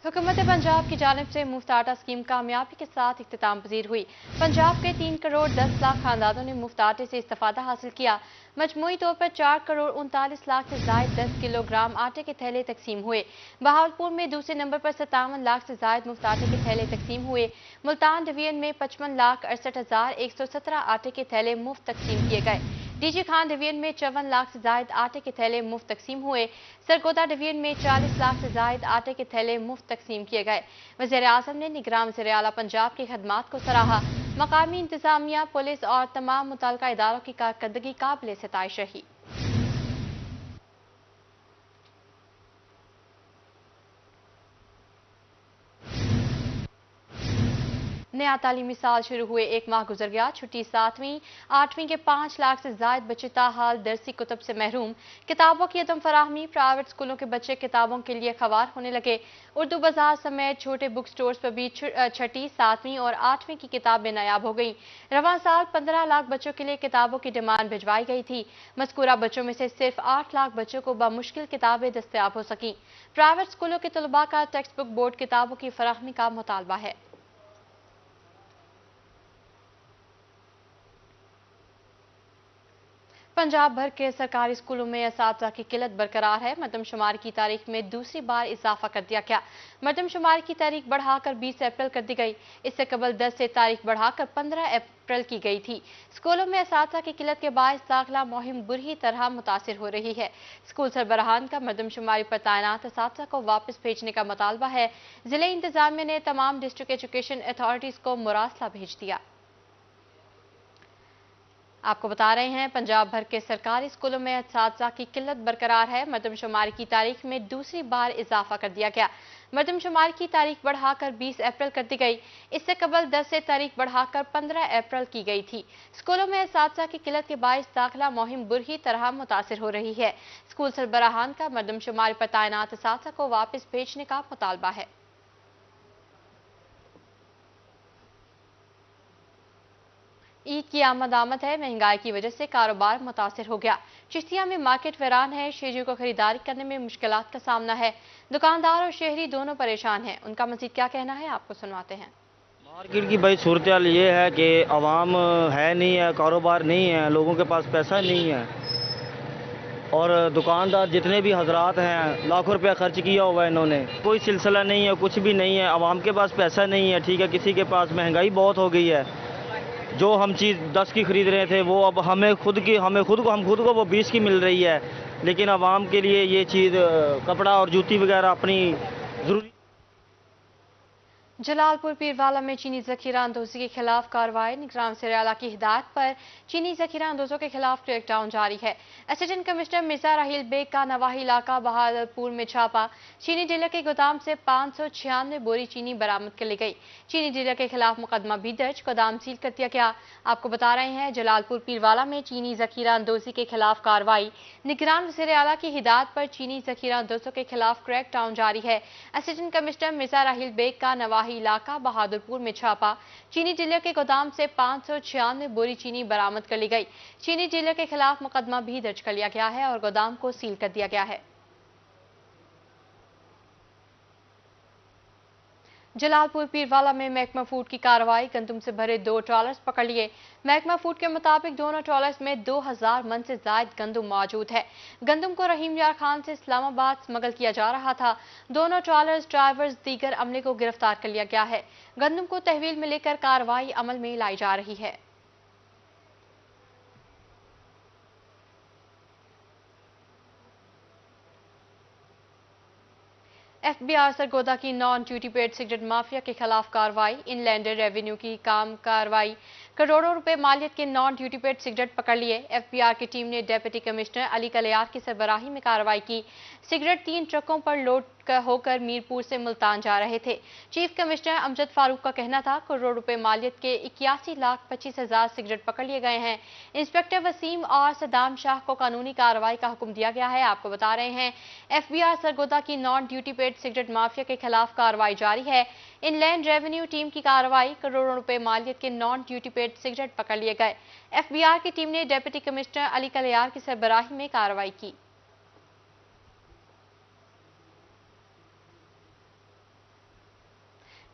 हुकूमत पंजाब की जानिब से मुफ्त आटा स्कीम कामयाबी के साथ इख्तिताम पजीर हुई। पंजाब के 3 करोड़ 10 लाख खानदानों ने मुफ्त आटे से इस्तेफादा हासिल किया। मजमूई तौर पर 4 करोड़ 39 लाख से जायद 10 किलोग्राम आटे के थैले तकसीम हुए। बहावलपुर में दूसरे नंबर पर 57 लाख से जायद मुफ्त आटे के थैले तकसीम हुए। मुल्तान डिवीजन में 55 लाख 68,117 आटे के थैले मुफ्त तकसीम किए गए। डीजी खान डिवीजन में 54 लाख से जायद आटे के थैले मुफ्त तकसीम हुए। सरगोदा डिवीजन में 40 लाख से जायद आटे के थैले मुफ्त तकसीम किए गए। वज़ीर आज़म ने निगरान वज़ीर आला पंजाब की खदमात को सराहा। मकामी इंतजामिया, पुलिस और तमाम मुतल्लिका इदारों की कारकर्दगी काबिल सिताइश रही। नया तालीमी साल शुरू हुए 1 माह गुजर गया। छुट्टी 7वीं 8वीं के 5 लाख से जायद बच्चे ताहाल दरसी कुतब से महरूम। किताबों की अदम फराहमी, प्राइवेट स्कूलों के बच्चे किताबों के लिए खवार होने लगे। उर्दू बाजार समेत छोटे बुक स्टोर्स पर भी छठी 7वीं और 8वीं की किताबें नायाब हो गईं। रवां साल 15 लाख बच्चों के लिए किताबों की डिमांड भिजवाई गई थी। मज़कूरा बच्चों में से सिर्फ 8 लाख बच्चों को बामुश्किल किताबें दस्तयाब हो सकीं। प्राइवेट स्कूलों के तलबा का टेक्स्ट बुक बोर्ड किताबों की फराहमी का मुतालबा है। पंजाब भर के सरकारी स्कूलों में असातिज़ा की किल्लत बरकरार है। मरदमशुमारी की तारीख में दूसरी बार इजाफा कर दिया गया। मरदमशुमारी की तारीख बढ़ाकर 20 अप्रैल कर दी गई। इससे कबल 10 से तारीख बढ़ाकर 15 अप्रैल की गई थी। स्कूलों में असातिज़ा की किल्लत के बायस दाखिला मुहिम बुरी तरह मुतासिर हो रही है। स्कूल सरबराहान का मरदमशुमारी पर तैनात असातिज़ा को वापस भेजने का मुतालबा है। जिले इंतजामिया ने तमाम डिस्ट्रिक्ट एजुकेशन अथॉरिटीज़ को मुरासला भेज दिया। आपको बता रहे हैं, पंजाब भर के सरकारी स्कूलों में असातिज़ा की किल्लत बरकरार है। मरदमशुमारी की तारीख में दूसरी बार इजाफा कर दिया गया। मरदमशुमारी की तारीख बढ़ाकर 20 अप्रैल कर दी गई। इससे कबल 10 से तारीख बढ़ाकर 15 अप्रैल की गई थी। स्कूलों में असातिज़ा की किल्लत के बायस दाखिला मुहिम बुरी तरह मुतासिर हो रही है। स्कूल सरबराहान का मरदमशुमारी पर तैनात असातिज़ा को वापस भेजने का मुतालबा है। ईद की आमद है। महंगाई की वजह से कारोबार मुतासिर हो गया। चिश्तिया में मार्केट वीरान है। शहरियों को खरीदारी करने में मुश्किलात का सामना है। दुकानदार और शहरी दोनों परेशान हैं। उनका मजीद क्या कहना है, आपको सुनवाते हैं। मार्केट की भाई सूरत हाल ये है कि आवाम है नहीं है, कारोबार नहीं है, लोगों के पास पैसा नहीं है और दुकानदार जितने भी हजरात हैं लाखों रुपया खर्च किया हुआ है इन्होंने, कोई सिलसिला नहीं है, कुछ भी नहीं है। आवाम के पास पैसा नहीं है, ठीक है, किसी के पास महंगाई बहुत हो गई है। जो हम चीज़ 10 की खरीद रहे थे वो अब हम खुद को वो 20 की मिल रही है। लेकिन आवाम के लिए ये चीज़ कपड़ा और जूती वगैरह अपनी ज़रूरी। जलालपुर पीरवाला में चीनी जखीरा अंदोजी के खिलाफ कार्रवाई। निगरान वज़ीर आला की हिदायत पर चीनी जखीरा अंदोजों के खिलाफ क्रैकडाउन जारी है। असिस्टेंट कमिश्नर मिर्जा राहील बेग का नवाही इलाका बहादुरपुर में छापा। चीनी डीलर के गोदाम से 596 बोरी चीनी बरामद कर ली गई। चीनी डीलर के खिलाफ मुकदमा भी दर्ज, गोदाम सील कर दिया गया। आपको बता रहे हैं, जलालपुर पीरवाला में चीनी जखीरा अंदोजी के खिलाफ कार्रवाई। निगरान वज़ीर आला की हिदायत पर चीनी जखीरा अंदोजों के खिलाफ क्रैकडाउन जारी है। असिस्टेंट कमिश्नर मिर्जा राहील बेग का नवाही इलाका बहादुरपुर में छापा। चीनी डीलर के गोदाम से 596 बोरी चीनी बरामद कर ली गई। चीनी डीलर के खिलाफ मुकदमा भी दर्ज कर लिया गया है और गोदाम को सील कर दिया गया है। जलालपुर पीरवाला में महकमा फूड की कार्रवाई। गंदम से भरे 2 ट्रॉलर्स पकड़ लिए। महकमा फूड के मुताबिक दोनों ट्रॉलर्स में 2000 मन से जायद गंदम मौजूद है। गंदम को रहीम यार खान से इस्लामाबाद स्मगल किया जा रहा था। दोनों ट्रॉलर्स, ड्राइवर्स, दीगर अमले को गिरफ्तार कर लिया गया है। गंदम को तहवील में लेकर कार्रवाई अमल में लाई जा रही है। एफबीआर सरगोदा की non duty paid cigarette mafia के खिलाफ कार्रवाई। इनलैंड रेवेन्यू की काम कार्रवाई। करोड़ों रुपए मालियत के नॉन ड्यूटी पेड सिगरेट पकड़ लिए। एफबीआर की टीम ने डिप्टी कमिश्नर अली कलियार की सरबराही में कार्रवाई की। सिगरेट 3 ट्रकों पर लोड होकर मीरपुर से मुल्तान जा रहे थे। चीफ कमिश्नर अमजद फारूक का कहना था, करोड़ रुपए मालियत के 81,25,000 सिगरेट पकड़ लिए गए हैं। इंस्पेक्टर वसीम और सदाम शाह को कानूनी कार्रवाई का हुक्म दिया गया है। आपको बता रहे हैं, एफबीआर सरगोदा की non duty paid cigarette mafia के खिलाफ कार्रवाई जारी है। इनलैंड रेवेन्यू टीम की कार्रवाई। करोड़ों रुपए मालियत के नॉन ड्यूटी पेड सिगरेट पकड़ लिए गए। एफबीआर की टीम ने डिप्टी कमिश्नर अली कलियार की सरबराही में कार्रवाई की।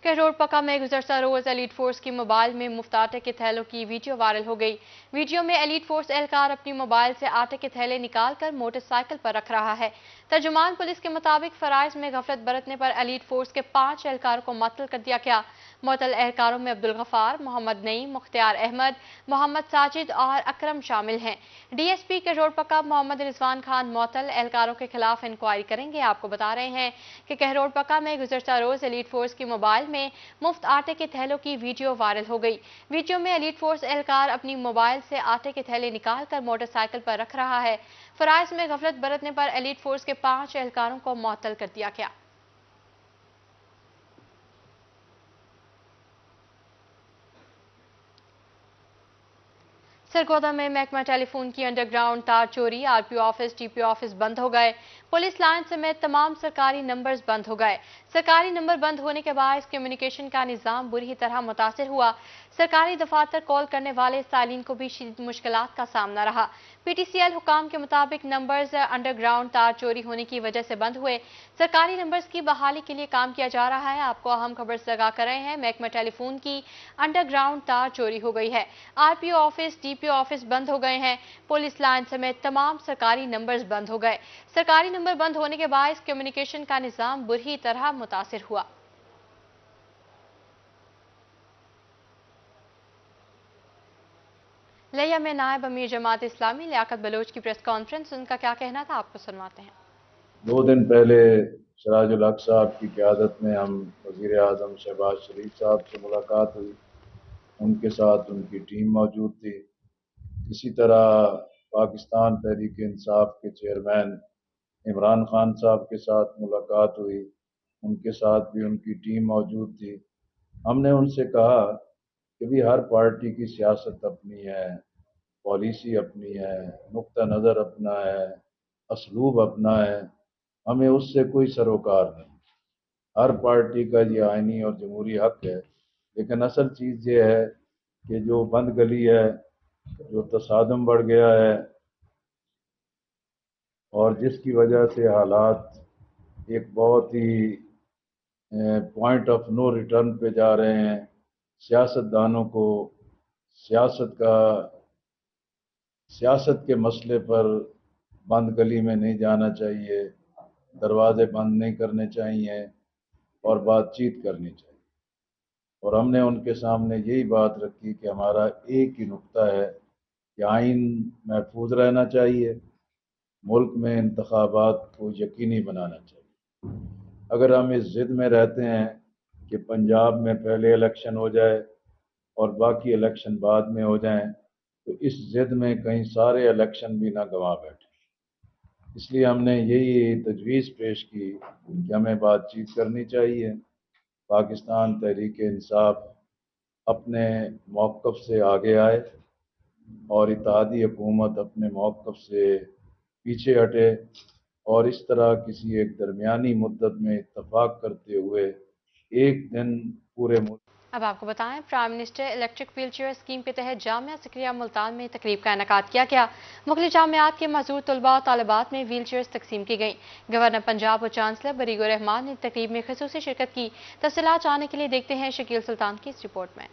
करोड़ पका में गुज़श्ता रोज़ एलीट फोर्स की मोबाइल में मुफ्त आटे के थैलों की वीडियो वायरल हो गई। वीडियो में एलीट फोर्स एहलकार अपनी मोबाइल से आटे के थैले निकालकर मोटरसाइकिल पर रख रहा है। तर्जुमान पुलिस के मुताबिक फराइज में गफलत बरतने पर एलीट फोर्स के 5 एहलकारों को मुअत्तल कर दिया गया। मुअत्तल एहलकारों में अब्दुल गफार, मोहम्मद नईम, मुख्तियार अहमद, मोहम्मद साजिद और अकरम शामिल हैं। डीएसपी करोड़ पका मोहम्मद रिजवान खान मुअत्तल एहलकारों के खिलाफ इंक्वायरी करेंगे। आपको बता रहे हैं कि करोड़ पका में गुज़श्ता रोज़ एलीट फोर्स की मोबाइल में मुफ्त आटे के थैलों की वीडियो वायरल हो गई। वीडियो में एलीट फोर्स एहलकार अपनी मोबाइल से आटे के थैले निकालकर मोटरसाइकिल पर रख रहा है। फराइज में गफलत बरतने पर एलीट फोर्स के 5 एहलकारों को मुअत्तल कर दिया गया। सरगोदा में महकमा टेलीफोन की अंडरग्राउंड तार चोरी, आरपीओ ऑफिस, टीपीओ ऑफिस बंद हो गए। पुलिस लाइन समेत तमाम सरकारी नंबर्स बंद हो गए। सरकारी नंबर बंद होने के बाद कम्युनिकेशन का निज़ाम बुरी तरह मुतासिर हुआ। सरकारी दफातर कॉल करने वाले साइलिन को भी शदीद मुश्किलात का सामना रहा। पीटीसीएल हुकाम के मुताबिक नंबर्स अंडरग्राउंड तार चोरी होने की वजह से बंद हुए। सरकारी नंबर्स की बहाली के लिए काम किया जा रहा है। आपको अहम खबर से आगाह कर रहे हैं, महकमा टेलीफोन की अंडरग्राउंड तार चोरी हो गई है। आरपीओ ऑफिस, टीपीओ ऑफिस बंद हो गए हैं। पुलिस लाइन समेत तमाम सरकारी नंबर्स बंद हो गए। सरकारी नंबर बंद होने के बाद कम्युनिकेशन का निज़ाम बुरी तरह मुतासिर हुआ। लिया में नायब अमीर जमात इस्लामी लियाकत बलोच की प्रेस कॉन्फ्रेंस, उनका क्या कहना था आपको सुनवाते हैं। 2 दिन पहले सिराजुल हक साहब की क़यादत में हम वज़ीर आज़म शहबाज शरीफ साहब से मुलाकात हुई। उनके साथ उनकी टीम मौजूद थी। इसी तरह पाकिस्तान तहरीक इंसाफ के चेयरमैन इमरान खान साहब के साथ मुलाकात हुई। उनके साथ भी उनकी टीम मौजूद थी। हमने उनसे कहा कि भी हर पार्टी की सियासत अपनी है, पॉलिसी अपनी है, नुक्ता नज़र अपना है, असलूब अपना है। हमें उससे कोई सरोकार नहीं। हर पार्टी का ये आइनी और जमहूरी हक है, लेकिन असल चीज़ ये है कि जो बंद गली है, जो तसादम बढ़ गया है और जिसकी वजह से हालात एक बहुत ही पॉइंट ऑफ नो रिटर्न पे जा रहे हैं। सियासतदानों को सियासत के मसले पर बंद गली में नहीं जाना चाहिए, दरवाजे बंद नहीं करने चाहिए और बातचीत करनी चाहिए। और हमने उनके सामने यही बात रखी कि हमारा एक ही नुक्ता है कि आइन महफूज रहना चाहिए, मुल्क में इंतखाबात को यकीनी बनाना चाहिए। अगर हम इस ज़िद में रहते हैं कि पंजाब में पहले इलेक्शन हो जाए और बाकी इलेक्शन बाद में हो जाएं, तो इस ज़िद में कहीं सारे इलेक्शन भी ना गंवा बैठे। इसलिए हमने यही तजवीज़ पेश की कि हमें बातचीत करनी चाहिए। पाकिस्तान तहरीक इंसाफ अपने मौक़िफ़ से आगे आए और इत्तेहादी हुकूमत अपने मौक़िफ़ से पीछे हटे और इस तरह किसी एक दरमियानी मुद्दत में इत्तफाक करते हुए एक दिन पूरे मुल्क। अब आपको बताएं, prime minister electric wheel chair scheme के तहत जामिया सिकरिया मुल्तान में तकरीब का इनेकाद किया गया। मुख्तलिफ जामियात के मज़दूर तलबा और तालिबात में व्हील चेयर्स तकसीम की गई। गवर्नर पंजाब और चांसलर बरीगो रहमान ने तकरीब में ख़ुसूसी शिरकत की। तफसीलात जानने के लिए देखते हैं शकील सुल्तान की इस रिपोर्ट में।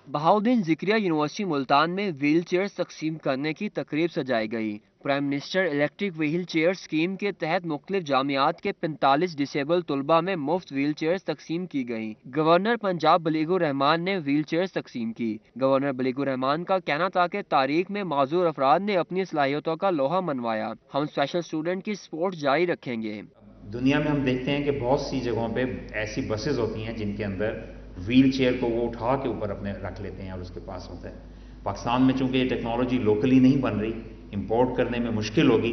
बहाउद्दीन ज़िक्रिया यूनिवर्सिटी मुल्तान में व्हील चेयर्स तकसीम करने की तकरीब सजाई गई। Prime minister electric wheel chair scheme के तहत मुख्तलिफ जामियात के 45 डिसेबल तलबा में मुफ्त व्हील चेयर्स तकसीम की गई। गवर्नर पंजाब बलीगुर रहमान ने व्हील चेयर्स तकसीम की। गवर्नर बलीगुर रहमान का कहना था कि तारीख में माजूर अफराद ने अपनी सलाहियतों का लोहा मनवाया। हम स्पेशल स्टूडेंट की सपोर्ट जारी रखेंगे। दुनिया में हम देखते हैं कि बहुत सी जगहों पे ऐसी बसेज होती हैं जिनके अंदर व्हील चेयर को वो उठा के ऊपर अपने रख लेते हैं और उसके पास होता है। पाकिस्तान में चूंकि ये टेक्नोलॉजी लोकली नहीं बन रही, इंपोर्ट करने में मुश्किल होगी,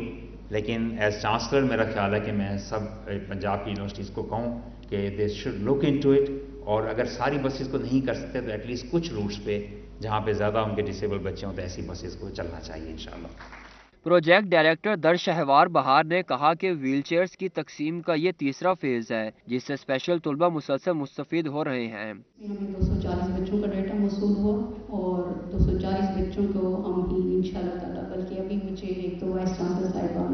लेकिन एज चांसलर मेरा ख्याल है कि मैं सब पंजाब की यूनिवर्सिटीज़ को कहूँ कि they should look into it. और अगर सारी बसेस को नहीं कर सकते तो एटलीस्ट कुछ रूट्स पे जहाँ पे ज़्यादा उनके डिसेबल बच्चे हों तो ऐसी बसेस को चलना चाहिए इंशाल्लाह। प्रोजेक्ट डायरेक्टर दर शहवार बहार ने कहा कि व्हील चेयर्स की तकसीम का ये तीसरा फेज है, जिससे स्पेशल तलबा मुसलसल मुस्तफीद हो रहे हैं। हमें 240 बच्चों का डाटा मौसूल हुआ और 240 बच्चों को हम ही इंशाल्लाह ताला, बल्कि अभी मुझे एक तो वाइस चांसलर साहिबान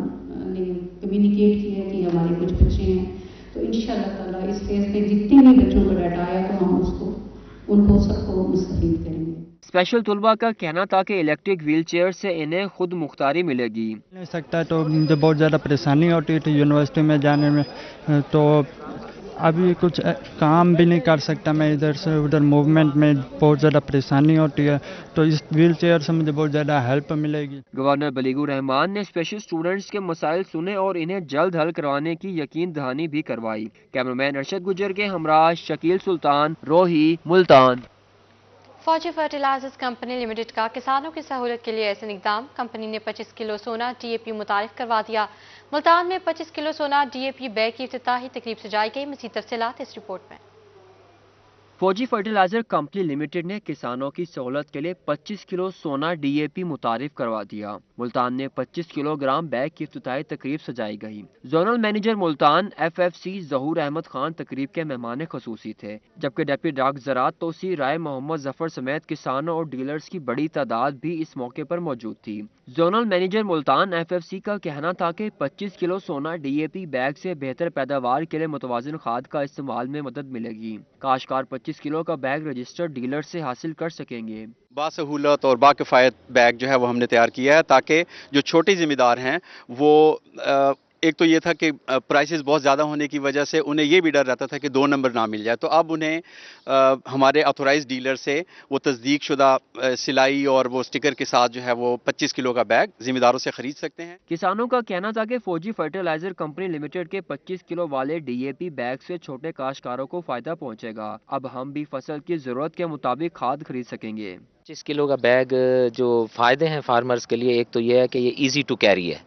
ने कम्युनिकेट किया कि हमारे कुछ बच्चे हैं, तो इंशाअल्लाह ताला इस फेज में जितने भी बच्चों का डाटा आया तो हम उनको सबको मुस्तफीद करेंगे। स्पेशल तुलबा का कहना था कि इलेक्ट्रिक व्हील चेयर से इन्हें खुद मुख्तारी मिलेगी। नहीं सकता तो मुझे बहुत ज़्यादा परेशानी होती थी यूनिवर्सिटी में जाने में, तो अभी कुछ काम भी नहीं कर सकता मैं, इधर से उधर मूवमेंट में बहुत ज़्यादा परेशानी होती है, तो इस व्हील चेयर से मुझे बहुत ज़्यादा हेल्प मिलेगी। गवर्नर बलीगुर रहमान ने स्पेशल स्टूडेंट्स के मसाइल सुने और इन्हें जल्द हल करवाने की यकीन दहानी भी करवाई। कैमरामैन अरशद गुजर के हमरा शकील सुल्तान, रोही, मुल्तान। फौजी फर्टिलाइजर्स कंपनी लिमिटेड का किसानों की सहूलत के लिए ऐसे इकदाम, कंपनी ने 25 किलो सोना डीएपी मुतारिफ करवा दिया। मुल्तान में 25 किलो सोना डीएपी बैग की इफ्तिताही तकरीब सजाई गई। मज़ीद तफसीलात इस रिपोर्ट में। फौजी फर्टिलाइजर कंपनी लिमिटेड ने किसानों की सहूलत के लिए 25 किलो सोना डीएपी मुतारिफ करवा दिया। मुल्तान में 25 किलोग्राम बैग की इफ्तिताही तकरीब सजाई गई। जोनल मैनेजर मुल्तान FFC जहूर अहमद खान तकरीब के मेहमान खसूसी थे, जबकि डेप्यूटी डाक ज़राअत तोसी राय मोहम्मद जफर समेत किसानों और डीलर्स की बड़ी तादाद भी इस मौके पर मौजूद थी। जोनल मैनेजर मुल्तान FFC का कहना था कि 25 किलो सोना डीएपी बैग से बेहतर पैदावार के लिए मुतवाज़िन खाद का इस्तेमाल में मदद मिलेगी। काश्तकार 25 किलो का बैग रजिस्टर्ड डीलर से हासिल कर सकेंगे। बासहूलत और बाकिफ़ायत बैग जो है वो हमने तैयार किया है, ताकि जो छोटे ज़िम्मेदार हैं वो एक तो ये था कि प्राइसेस बहुत ज़्यादा होने की वजह से उन्हें ये भी डर रहता था कि 2 नंबर ना मिल जाए, तो अब उन्हें हमारे ऑथोराइज्ड डीलर से वो तस्दीक शुदा सिलाई और वो स्टिकर के साथ जो है वो 25 किलो का बैग ज़िम्मेदारों से ख़रीद सकते हैं। किसानों का कहना था कि फौजी फर्टिलाइजर कंपनी लिमिटेड के 25 किलो वाले डीएपी बैग से छोटे काश्तकारों को फ़ायदा पहुँचेगा। अब हम भी फसल की ज़रूरत के मुताबिक खाद खरीद सकेंगे। 25 किलो का बैग जो फ़ायदे हैं फार्मर्स के लिए, एक तो ये है कि ये ईजी टू कैरी है।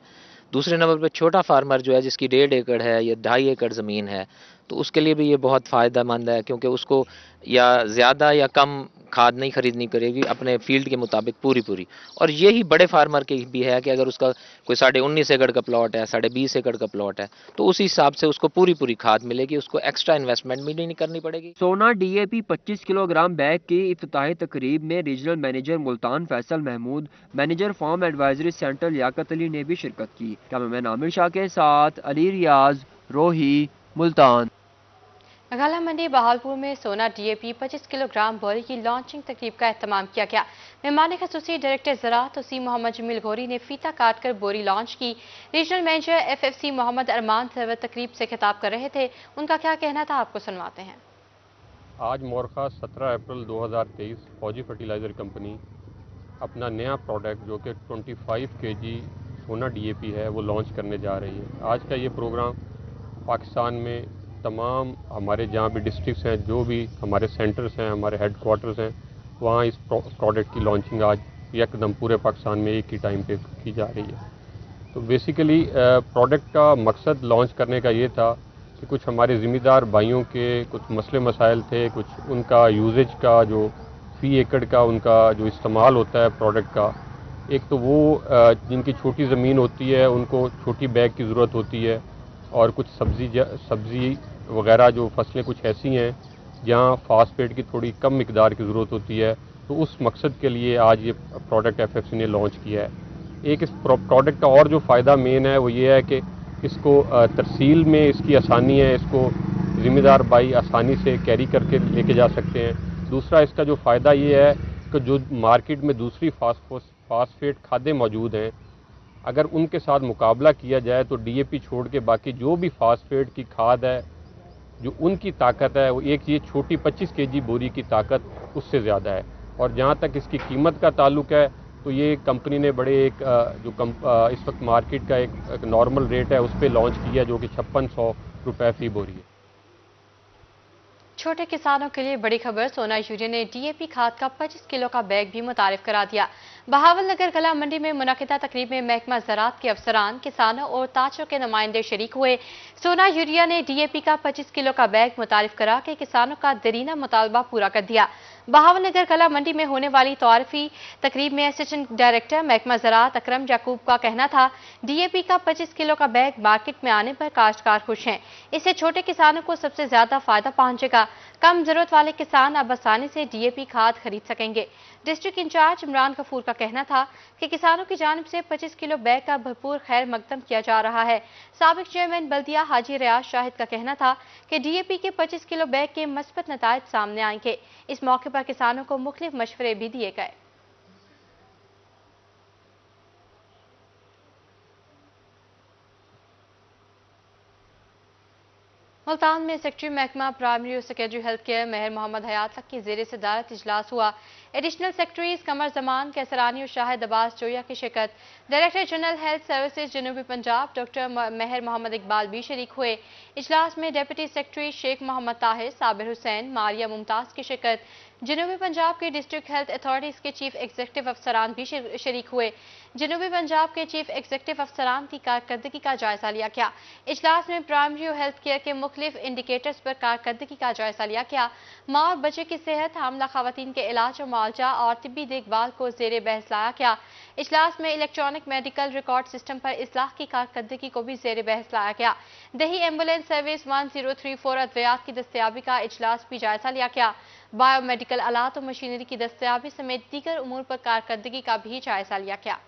दूसरे नंबर पे छोटा फार्मर जो है जिसकी 1.5 एकड़ है या 2.5 एकड़ ज़मीन है, तो उसके लिए भी ये बहुत फ़ायदेमंद है, क्योंकि उसको या ज़्यादा या कम खाद नहीं खरीदनी पड़ेगी, अपने फील्ड के मुताबिक पूरी। और यही बड़े फार्मर के भी है कि अगर उसका कोई 19.5 एकड़ का प्लॉट है, 20.5 एकड़ का प्लॉट है, तो उसी हिसाब से उसको पूरी खाद मिलेगी, उसको एक्स्ट्रा इन्वेस्टमेंट भी नहीं करनी पड़ेगी। सोना डीएपी 25 किलोग्राम बैग की इफ्तिताही तकरीब में regional manager Multan Faisal Mahmood, manager farm advisory centre Liaquat Ali ने भी शिरकत की। कैमरामैन आमिर शाह के साथ अली रियाज, रोही, मुल्तान। गला मंडी बहावलपुर में सोना डीएपी 25 किलोग्राम बोरी की लॉन्चिंग तकरीब का एहतमाम किया गया। मेहमान खसूसी डायरेक्टर ज़राअत तोसी मोहम्मद जमील घोरी ने फीता काट कर बोरी लॉन्च की। रीजनल मैनेजर FFC मोहम्मद अरमान सरवर तकरीब से खिताब कर रहे थे, उनका क्या कहना था आपको सुनवाते हैं। आज मोरखा 17 अप्रैल 2023 फौजी फर्टिलाइज़र कंपनी अपना नया प्रोडक्ट जो कि 25 kg सोना डीएपी है वो लॉन्च करने जा रही है। आज का ये प्रोग्राम पाकिस्तान में तमाम हमारे जहाँ भी डिस्ट्रिक्ट्स हैं, जो भी हमारे सेंटर्स हैं, हमारे हेडक्वार्टर्स हैं, वहाँ इस प्रोडक्ट की लॉन्चिंग आज एकदम पूरे पाकिस्तान में एक ही टाइम पे की जा रही है। तो बेसिकली प्रोडक्ट का मकसद लॉन्च करने का ये था कि कुछ हमारे ज़िम्मेदार भाइयों के कुछ मसले मसाइल थे, कुछ उनका यूजेज का जो फ़ी एकड़ का उनका जो इस्तेमाल होता है प्रोडक्ट का, एक तो वो जिनकी छोटी ज़मीन होती है उनको छोटी बैग की ज़रूरत होती है, और कुछ सब्ज़ी वगैरह जो फसलें कुछ ऐसी हैं जहाँ फास्फेट की थोड़ी कम मिकदार की ज़रूरत होती है, तो उस मकसद के लिए आज ये प्रोडक्ट FFC ने लॉन्च किया है। एक इस प्रोडक्ट का और जो फ़ायदा मेन है वो ये है कि इसको तरसील में इसकी आसानी है, इसको ज़िम्मेदार भाई आसानी से कैरी करके लेके जा सकते हैं। दूसरा इसका जो फ़ायदा ये है कि जो मार्केट में दूसरी फास्फेट खादें मौजूद हैं, अगर उनके साथ मुकाबला किया जाए तो डीएपी छोड़ के बाकी जो भी फास्फेट की खाद है, जो उनकी ताकत है वो एक ये छोटी 25 kg बोरी की ताकत उससे ज़्यादा है। और जहाँ तक इसकी कीमत का ताल्लुक है तो ये कंपनी ने बड़े एक इस वक्त मार्केट का एक नॉर्मल रेट है उस पर लॉन्च किया, जो कि 5600 रुपये फ़ी बोरी है। छोटे किसानों के लिए बड़ी खबर, सोना यूनियन ने डीएपी खाद का 25 किलो का बैग भी मुतारिफ करा दिया। बहावल नगर कला मंडी में मुनाकिदा तकरीब में महकमा ज़राअत के अफसरान, किसानों और ताजरों के नुमाइंदे शरीक हुए। सोना यूरिया ने डीएपी का 25 किलो का बैग मुतारिफ करा के किसानों का दरीना मुतालबा पूरा कर दिया। बहावल नगर कला मंडी में होने वाली तारीफी तकरीब में असिस्टेंट डायरेक्टर महकमा ज़राअत अकरम याकूब का कहना था, डीएपी का 25 किलो का बैग मार्केट में आने पर काश्तकार खुश हैं, इससे छोटे किसानों को सबसे ज्यादा फायदा पहुंचेगा। कम जरूरत वाले किसान अब आसानी से DAP खाद खरीद सकेंगे। डिस्ट्रिक्ट इंचार्ज इमरान गफूर का कहना था कि किसानों की जानिब से 25 किलो बैग का भरपूर खैर मकदम किया जा रहा है। साबिक चेयरमैन बल्दिया हाजी रियाज शाहिद का कहना था कि DAP के 25 किलो बैग के मस्बत नताइज सामने आएंगे। इस मौके पर किसानों को मुख्तलिफ मशवरे भी दिए गए। मुल्तान में सेक्रेटरी महकमा प्राइमरी और सेकेंडरी हेल्थ केयर मेहर मोहम्मद हयात तक की ज़ेर सदारत इजलास हुआ। एडिशनल सेक्रेटरीज कमर जमान, कैसरानी और शाहिद अब्बास जोया की शिरकत। डायरेक्टर जनरल हेल्थ सर्विसेज जनूबी पंजाब डॉक्टर मेहर मोहम्मद इकबाल भी शरीक हुए। इजलास में deputy secretary Sheikh Muhammad Tahir, Sabir Hussain, Maria Mumtaz की शिरकत। जनूबी पंजाब के डिस्ट्रिक्ट हेल्थ अथॉरिटीज के चीफ एग्जीक्यूटिव अफसरान भी शरीक हुए। जनूबी पंजाब के चीफ एग्जीक्यूटिव अफसरान की कारकर्दगी का जायजा लिया गया। इजलास में प्राइमरी और हेल्थ केयर के मुख्तलिफ इंडिकेटर्स पर कारकर्दगी का जायजा लिया गया। माँ और बच्चे की सेहत, हामला खवातीन के इलाज और मुआवजा और तिब्बी देखभाल को जेर बहस लाया गया। इजलास में इलेक्ट्रॉनिक मेडिकल रिकॉर्ड सिस्टम पर इस्लाह की कारकर्दगी को भी जेर बहस लाया गया। दही एम्बुलेंस सर्विस 1034 अद्वियात की दस्तयाबी का इजलास भी जायजा लिया गया। बायोमेडिकल आलात और मशीनरी की दस्तयाबी समेत दीगर उमूर पर कारकर्दगी का भी जायजा लिया गया।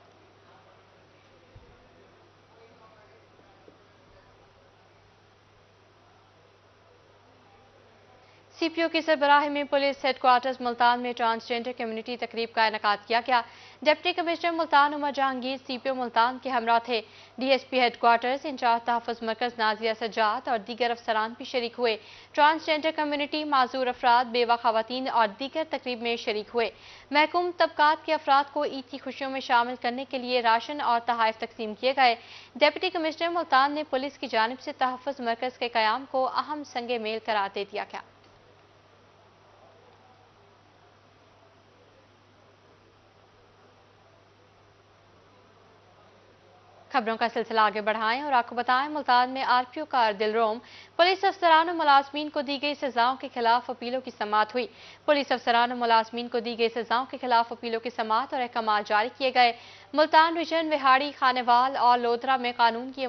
CPO की सरबराही में पुलिस हेडक्वार्टर्स मुल्तान में ट्रांसजेंडर कम्युनिटी तकरीब का इनेकाद किया गया। Deputy commissioner Multan Umar Jahangir CPO Multan के हमरा थे। DSP हेडक्वार्टर्स इंचार्ज तहफ़्फ़ुज़ मरकज़ नाजिया सज्जाद और दीगर अफसरान भी शरीक हुए। ट्रांसजेंडर कम्युनिटी, माजूर अफराद, बेवा खवातीन और दीगर तकरीब में शरीक हुए। महकूम तबकात के अफराद को ईद की खुशियों में शामिल करने के लिए राशन और तहाइफ तकसीम किए गए। डिप्टी कमिश्नर मुल्तान ने पुलिस की जानिब से तहफ़्फ़ुज़ मरकज़ के क़याम को अहम संगे मेल करार दे दिया गया। खबरों का सिलसिला आगे बढ़ाएं और आपको बताएं, मुल्तान में RPO का दिलरोम पुलिस अफसरान और मुलाजमीन को दी गई सजाओं के खिलाफ अपीलों की समाअत हुई। पुलिस अफसरान और मुलाजमीन को दी गई सजाओं के खिलाफ अपीलों की समाअत और अहकामात जारी किए गए। मुल्तान रीजन, विहाड़ी, खानेवाल और लोधरा में कानून की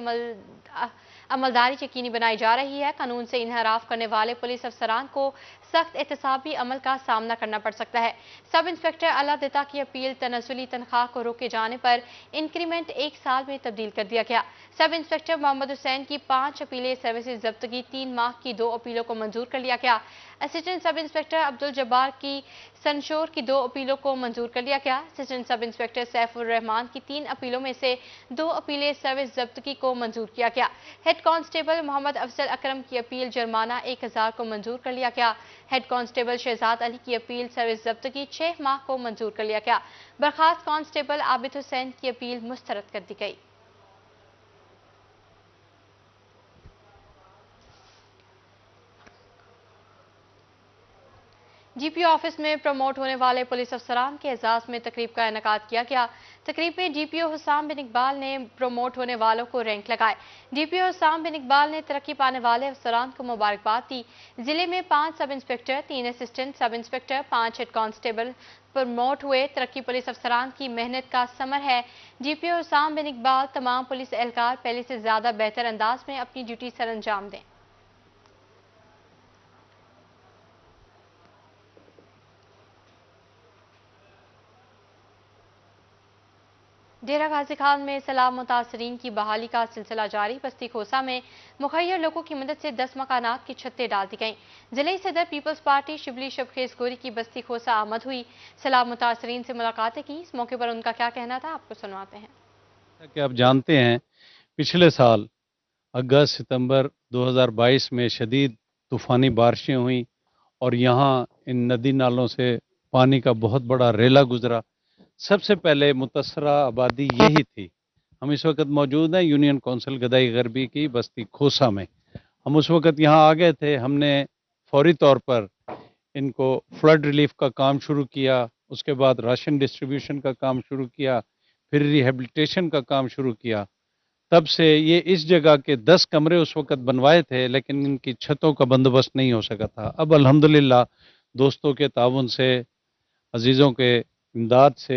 अमलदारी यकीनी बनाई जा रही है। कानून से इनहराफ करने वाले पुलिस अफसरान को सख्त एहतसाबी अमल का सामना करना पड़ सकता है। सब इंस्पेक्टर अल्लादिता की अपील तनज़ुली तनख्वाह को रोके जाने पर इंक्रीमेंट 1 साल में तब्दील कर दिया गया। सब इंस्पेक्टर मोहम्मद हुसैन की 5 अपीलें सर्विसेज जब्तगी, 3 माह की 2 अपीलों को मंजूर कर लिया गया। Assistant sub inspector Abdul Jabbar की सनशोर की 2 अपीलों को मंजूर कर लिया गया। Assistant sub inspector Saifur Rahman की 3 अपीलों में से 2 अपीलें सर्विस जब्तगी को मंजूर किया गया। हेड कांस्टेबल मोहम्मद अफजल अकरम की अपील जुर्माना 1000 को मंजूर कर लिया गया। हेड कांस्टेबल शहजाद अली की अपील सर्विस जब्तगी 6 माह को मंजूर कर लिया गया। बर्खास्त कांस्टेबल आबिद हुसैन की अपील मुस्तरद कर दी गई। GPO ऑफिस में प्रमोट होने वाले पुलिस अफसरान के एजाज में तकरीब का इनेकाद किया गया। तकरीब में DPO हुसाम बिन इकबाल ने प्रमोट होने वालों को रैंक लगाए। DPO हुसाम बिन इकबाल ने तरक्की पाने वाले अफसरान को मुबारकबाद दी। जिले में 5 sub inspector, 3 assistant sub inspector, 5 head constable promote हुए। तरक्की पुलिस अफसरान की मेहनत का समर है। DPO हुसाम बिन इकबाल तमाम पुलिस एहलकार पहले से ज्यादा बेहतर अंदाज में अपनी ड्यूटी सर अंजाम दें। डेरा गाजी खान में सैलाब मुतासरीन की बहाली का सिलसिला जारी। बस्ती खोसा में मुखैर लोगों की मदद से 10 मकानात की छतें डाल दी गईं। जिले सदर पीपल्स पार्टी शिबली शबखेज गोरी की बस्ती खोसा आमद हुई। सैलाब मुतासरीन से मुलाकातें की। इस मौके पर उनका क्या कहना था, आपको सुनवाते हैं। कि आप जानते हैं, पिछले साल अगस्त सितंबर 2022 में शदीद तूफ़ानी बारिशें हुई और यहाँ इन नदी नालों से पानी का बहुत बड़ा रेला गुजरा। सबसे पहले मुतसरा आबादी यही थी। हम इस वक्त मौजूद हैं यूनियन काउंसिल गदाई गरबी की बस्ती खोसा में। हम उस वक्त यहाँ आ गए थे। हमने फौरी तौर पर इनको फ्लड रिलीफ का काम शुरू किया, उसके बाद राशन डिस्ट्रीब्यूशन का काम शुरू किया, फिर रिहेबिलिटेशन का काम शुरू किया। तब से ये इस जगह के 10 कमरे उस वक्त बनवाए थे, लेकिन इनकी छतों का बंदोबस्त नहीं हो सका था। अब अल्हम्दुलिल्लाह दोस्तों के ताउन से, अजीज़ों के इमदाद से,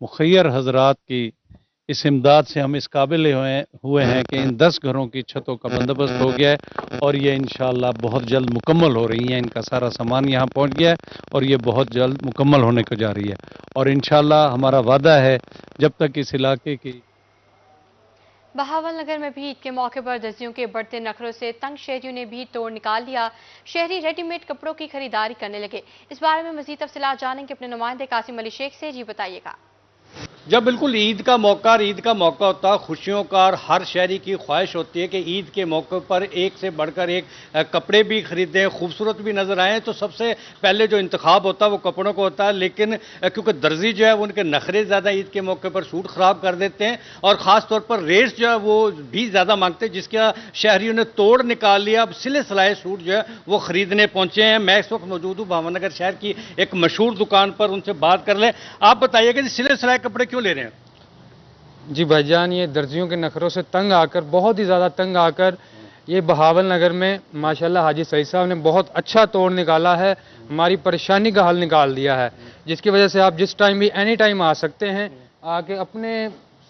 मुखैर हजरात की इस इमदाद से हम इस काबिल हुए हैं कि इन 10 घरों की छतों का बंदोबस्त हो गया है और ये इंशाअल्लाह बहुत जल्द मुकम्मल हो रही हैं। इनका सारा सामान यहाँ पहुँच गया है और ये बहुत जल्द मुकम्मल होने को जा रही है और इंशाअल्लाह हमारा वादा है जब तक इस इलाके की बहावलनगर में भी ईद के मौके पर दर्जियों के बढ़ते नखरों से तंग शहरियों ने भी तोड़ निकाल लिया। शहरी रेडीमेड कपड़ों की खरीदारी करने लगे। इस बारे में मजीद तफसीलात जानेंगे अपने नुमाइंदे कासिम अली शेख से। जी बताइएगा। जब बिल्कुल ईद का मौका होता है, खुशियों का, और हर शहरी की ख्वाहिश होती है कि ईद के मौके पर एक से बढ़कर एक कपड़े भी खरीदें, खूबसूरत भी नजर आएँ, तो सबसे पहले जो इंतखाब होता है वो कपड़ों को होता है। लेकिन क्योंकि दर्जी जो है वो उनके नखरे ज़्यादा ईद के मौके पर सूट ख़राब कर देते हैं और ख़ास तौर पर रेट्स जो है वो भी ज़्यादा मांगते हैं, जिसका शहरियों ने तोड़ निकाल लिया। अब सिले सिलाए सूट जो है वो ख़रीदने पहुँचे हैं। मैं इस वक्त मौजूद हूँ बहावलनगर शहर की एक मशहूर दुकान पर, उनसे बात कर लें। आप बताइएगा कि सिले सिलाए कपड़े क्यों ले रहे हैं? जी भाईजान, ये दर्जियों के नखरों से तंग आकर, बहुत ही ज़्यादा तंग आकर, ये बहावलनगर में माशाल्लाह हाजी सईद साहब ने बहुत अच्छा तोड़ निकाला है, हमारी परेशानी का हल निकाल दिया है, जिसकी वजह से आप जिस टाइम भी एनी टाइम आ सकते हैं, आके अपने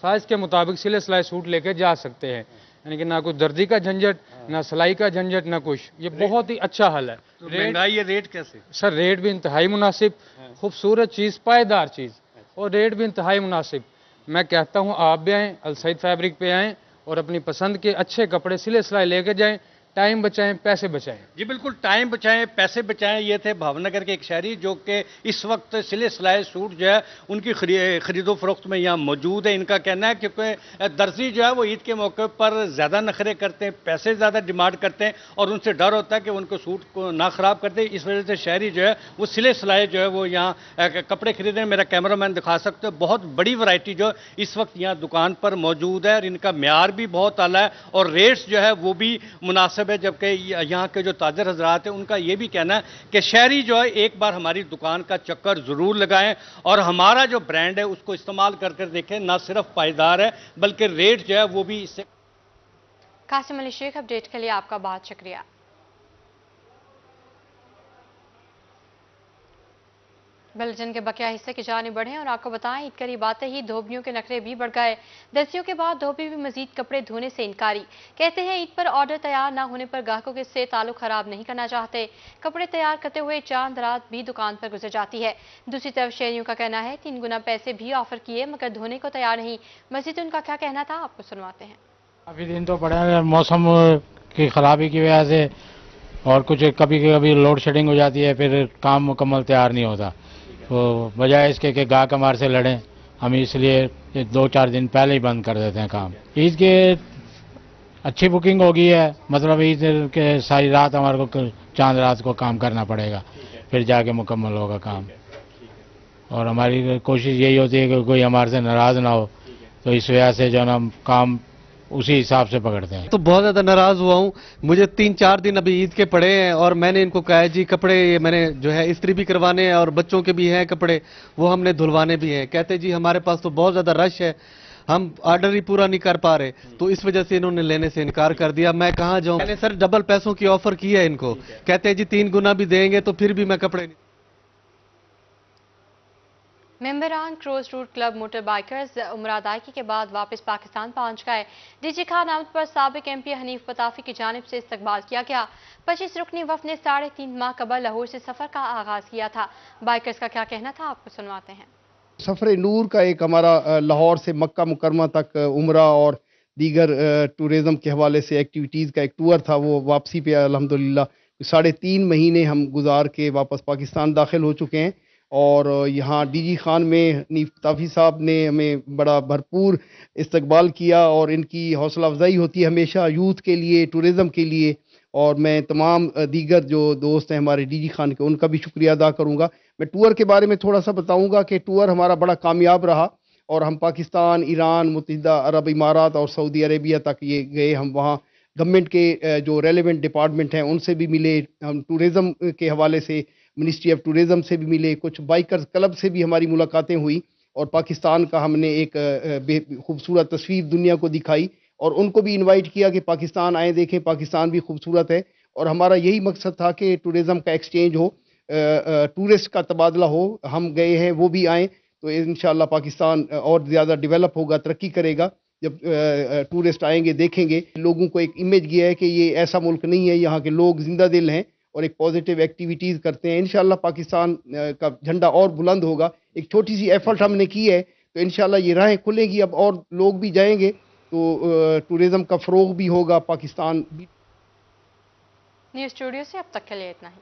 साइज़ के मुताबिक सिले सिलाए सूट लेके जा सकते हैं। यानी कि ना कुछ दर्जी का झंझट, ना सिलाई का झंझट, ना कुछ। ये बहुत ही अच्छा हल है। तो महंगाई, ये रेट कैसे? सर रेट भी इंतहाई मुनासिब, खूबसूरत चीज़, पायदार चीज़, और रेट भी इंतहाई मुनासिब। मैं कहता हूँ आप भी आएँ, अल सईद फैब्रिक पे आएँ और अपनी पसंद के अच्छे कपड़े सिले सिलाए लेके जाएं। टाइम बचाएं, पैसे बचाएं। जी बिल्कुल, टाइम बचाएं, पैसे बचाएं। ये थे भावनगर के एक शहरी जो कि इस वक्त सिले सिलाए सूट जो है उनकी खरीदो फरोख्त में यहाँ मौजूद है। इनका कहना है क्योंकि दर्जी जो है वो ईद के मौके पर ज़्यादा नखरे करते हैं, पैसे ज़्यादा डिमांड करते हैं और उनसे डर होता है कि उनको सूट को ना ख़राब करते। इस वजह से शहरी जो है वो सिले सिलाए जो है वो यहाँ कपड़े खरीदे। मेरा कैमरामैन दिखा सकते हो, बहुत बड़ी वैरायटी जो इस वक्त यहाँ दुकान पर मौजूद है और इनका म्यार भी बहुत आला है और रेट्स जो है वो भी मुनासिब है। जबकि यहाँ के जो ताजर हजरात हैं उनका ये भी कहना है कि शहरी जो है एक बार हमारी दुकान का चक्कर जरूर लगाएं और हमारा जो ब्रांड है उसको इस्तेमाल कर देखें। ना सिर्फ पायदार है बल्कि रेट जो है वो भी इससे। कासिम अली शेख, अपडेट के लिए आपका बहुत शुक्रिया। बुलेटिन के बकिया हिस्से की जाने बढ़े और आपको बताएं, ईद करीब आते ही धोबियों के नखरे भी बढ़ गए। दर्जियों के बाद धोबी भी मजीद कपड़े धोने से इनकारी। कहते हैं ईद पर ऑर्डर तैयार ना होने पर ग्राहकों के से ताल्लुक खराब नहीं करना चाहते। कपड़े तैयार करते हुए चांद रात भी दुकान पर गुजर जाती है। दूसरी तरफ शहरियों का कहना है 3 गुना पैसे भी ऑफर किए मगर धोने को तैयार नहीं। मजीद उनका क्या कहना था, आपको सुनवाते हैं। अभी दिन तो पड़ा मौसम की खराबी की वजह से और कुछ कभी कभी लोड शेडिंग हो जाती है, फिर काम मुकम्मल तैयार नहीं होता। तो बजाय इसके कि गाहक हमारे से लड़ें, हम इसलिए 2-4 दिन पहले ही बंद कर देते हैं काम। ईद के अच्छी बुकिंग हो गई है, मतलब ईद के सारी रात हमारे को चांद रात को काम करना पड़ेगा, फिर जाके मुकम्मल होगा काम। और हमारी कोशिश यही होती है कि कोई हमारे से नाराज़ ना हो, तो इस वजह से जो हम काम उसी हिसाब से पकड़ते हैं। तो बहुत ज़्यादा नाराज़ हुआ हूँ। मुझे 3-4 दिन अभी ईद के पड़े हैं और मैंने इनको कहा है जी कपड़े मैंने जो है इस्त्री भी करवाने हैं और बच्चों के भी हैं कपड़े, वो हमने धुलवाने भी हैं। कहते जी हमारे पास तो बहुत ज़्यादा रश है, हम ऑर्डर ही पूरा नहीं कर पा रहे, तो इस वजह से इन्होंने लेने से इनकार कर दिया। मैं कहाँ जाऊँ? मैंने सर डबल पैसों की ऑफर की है इनको, कहते हैं जी 3 गुना भी देंगे तो फिर भी मैं कपड़े नहीं। मेंबरान क्रोज रूट क्लब मोटर बाइकर्स उम्र अदायगी के बाद वापस पाकिस्तान पहुंच गए। डीजी खान आमद पर साबिक एमपी हनीफ पताफी की जानिब से इस्तकबाल किया गया। 25 रुकनी वफ़द ने 3.5 माह कबल लाहौर से सफ़र का आगाज़ किया था। बाइकर्स का क्या कहना था, आपको सुनवाते हैं। सफ़र नूर का एक हमारा लाहौर से मक्का मुकरमा तक उम्रा और दीगर टूरिज़म के हवाले से एक्टिविटीज़ का एक टूर था, वो वापसी पे अल्हम्दुलिल्लाह 3.5 महीने हम गुजार के वापस पाकिस्तान दाखिल हो चुके हैं। और यहाँ डीजी खान में हनीफ पताफी साहब ने हमें बड़ा भरपूर इस्तकबाल किया और इनकी हौसला अफजाई होती है हमेशा यूथ के लिए, टूरिज़म के लिए। और मैं तमाम दीगर जो दोस्त हैं हमारे डीजी खान के, उनका भी शुक्रिया अदा करूँगा। मैं टूर के बारे में थोड़ा सा बताऊँगा कि टूर हमारा बड़ा कामयाब रहा और हम पाकिस्तान, ईरान, मुत्तहिदा अरब इमारात और सऊदी अरेबिया तक ये गए। हम वहाँ गवर्नमेंट के जो रेलेवेंट डिपार्टमेंट हैं उनसे भी मिले, हम टूरिज़म के हवाले से मिनिस्ट्री ऑफ टूरिज़म से भी मिले, कुछ बाइकर्स क्लब से भी हमारी मुलाकातें हुई और पाकिस्तान का हमने एक खूबसूरत तस्वीर दुनिया को दिखाई और उनको भी इनवाइट किया कि पाकिस्तान आए, देखें पाकिस्तान भी खूबसूरत है। और हमारा यही मकसद था कि टूरिज़म का एक्सचेंज हो, टूरिस्ट का तबादला हो। हम गए हैं, वो भी आएँ, تو انشاءاللہ پاکستان اور زیادہ ڈیولپ ہوگا، ترقی کرے گا. جب ٹورسٹ آئیں گے دیکھیں گے، لوگوں کو ایک امیج گیا ہے کہ یہ ایسا ملک نہیں ہے، یہاں کے لوگ زندہ دل ہیں اور ایک پازیٹیو ایکٹیویٹیز کرتے ہیں. انشاءاللہ پاکستان کا جھنڈا اور بلند ہوگا. ایک چھوٹی سی ایفرٹ ہم نے کی ہے تو انشاءاللہ یہ راہیں کھلیں گی، اب اور لوگ بھی جائیں گے تو ٹورزم کا فروغ بھی ہوگا. پاکستان نیوز اسٹوڈیو سے اب تک کے لیے اتنا ہی.